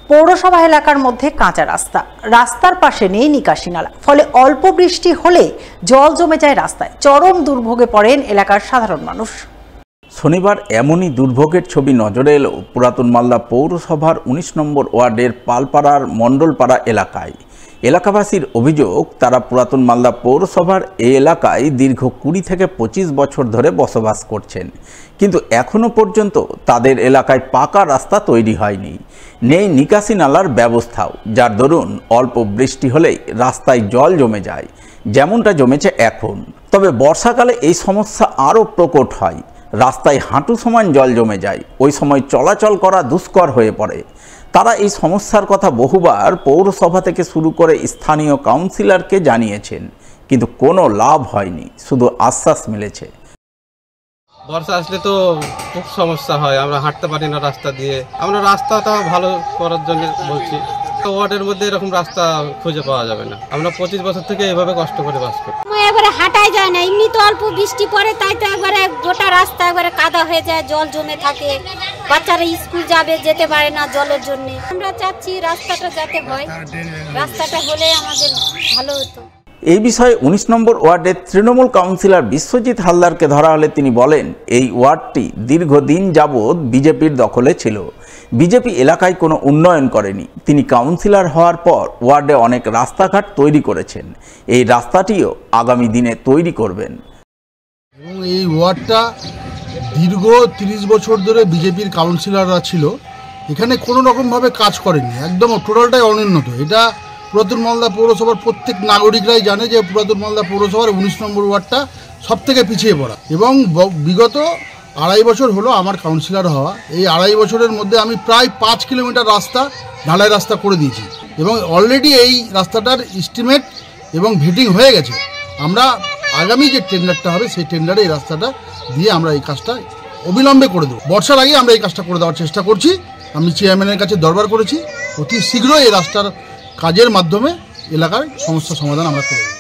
পৌরসভা এলাকার মধ্যে কাঁচা রাস্তা, রাস্তার পাশে নেই নিকাশি নালা, ফলে অল্প বৃষ্টি হলে জল জমে যায় রাস্তায়। চরম দুর্ভোগে পড়েন এলাকার সাধারণ মানুষ। শনিবার এমনই দুর্ভোগের ছবি নজরে এলো পুরাতন মালদা পৌরসভার 19 নম্বর ওয়ার্ডের পালপাড়ার মণ্ডলপাড়া এলাকায়। এলাকাবাসীর অভিযোগ, তারা পুরাতন মালদা পৌরসভার এই এলাকায় দীর্ঘ 20 থেকে 25 বছর ধরে বসবাস করছেন, কিন্তু এখনও পর্যন্ত তাদের এলাকায় পাকা রাস্তা তৈরি হয়নি, নেই নিকাশি নালার ব্যবস্থাও, যার দরুন অল্প বৃষ্টি হলেই রাস্তায় জল জমে যায়, যেমনটা জমেছে এখন। তবে বর্ষাকালে এই সমস্যা আরও প্রকট হয়। রাস্তায় হাঁটু সমান জল জমে যায়, ওই সময় চলাচল করা দুষ্কর হয়ে পড়ে। তারা এই সমস্যার কথা বহুবার পৌরসভা থেকে শুরু করে স্থানীয় কাউন্সিলরকে জানিয়েছেন, কিন্তু কোনো লাভ হয়নি, শুধু আশ্বাস মিলেছে। বর্ষা আসলে তো খুব সমস্যা হয়, আমরা হাঁটতে পারি না রাস্তা দিয়ে। আমরা রাস্তাটা ভালো করার জন্য বলছি, ওয়ার্ডের মধ্যে এরকম রাস্তা খুঁজে পাওয়া যাবে না। আমরা 25 বছর থেকে এইভাবে কষ্ট করে বাস করি। একবারে হাঁটাই যায় না, এমনি তো অল্প বৃষ্টি পড়ে, তাই তো একবারে গোটা রাস্তা একবারে কাদা হয়ে যায়, জল জমে থাকে, বাচ্চারা স্কুল যাবে যেতে পারে না জলের জন্য। আমরা চাচ্ছি রাস্তাটা যাতে হয়, রাস্তাটা হলে আমাদের ভালো হতো। এই বিষয়ে 19 নম্বর ওয়ার্ডের তৃণমূল কাউন্সিলর বিশ্বজিৎ হালদারকে ধরা হলে তিনি বলেন, এই ওয়ার্ডটি দীর্ঘদিন যাবৎ বিজেপির দখলে ছিল। বিজেপি এলাকায় কোনো উন্নয়ন করেনি। তিনি কাউন্সিলর হওয়ার পর ওয়ার্ডে অনেক রাস্তাঘাট তৈরি করেছেন, এই রাস্তাটিও আগামী দিনে তৈরি করবেন। এবং এই ওয়ার্ডটা দীর্ঘ 30 বছর ধরে বিজেপির কাউন্সিলররা ছিল, এখানে কোনো রকমভাবে কাজ করেনি, একদম টোটালটাই অনুন্নত। এটা পুরাতন মালদা পৌরসভার প্রত্যেক নাগরিকরাই জানে যে পুরাতন মালদা পৌরসভার 19 নম্বর ওয়ার্ডটা সব থেকে পিছিয়ে পড়া। এবং বিগত 2.5 বছর হলো আমার কাউন্সিলর হওয়া। এই 2.5 বছরের মধ্যে আমি প্রায় 5 কিলোমিটার রাস্তা ঢালাই রাস্তা করে দিয়েছি, এবং অলরেডি এই রাস্তাটার এস্টিমেট এবং ভেটিং হয়ে গেছে। আমরা আগামী যে টেন্ডারটা হবে সেই টেন্ডারে এই রাস্তাটা দিয়ে আমরা এই কাজটা অবিলম্বে করে দেবো। বর্ষার আগে আমরা এই কাজটা করে দেওয়ার চেষ্টা করছি। আমি চেয়ারম্যানের কাছে দরবার করেছি, অতি শীঘ্রই এই রাস্তার কাজের মাধ্যমে এলাকার সমস্যা সমাধান আমরা করব।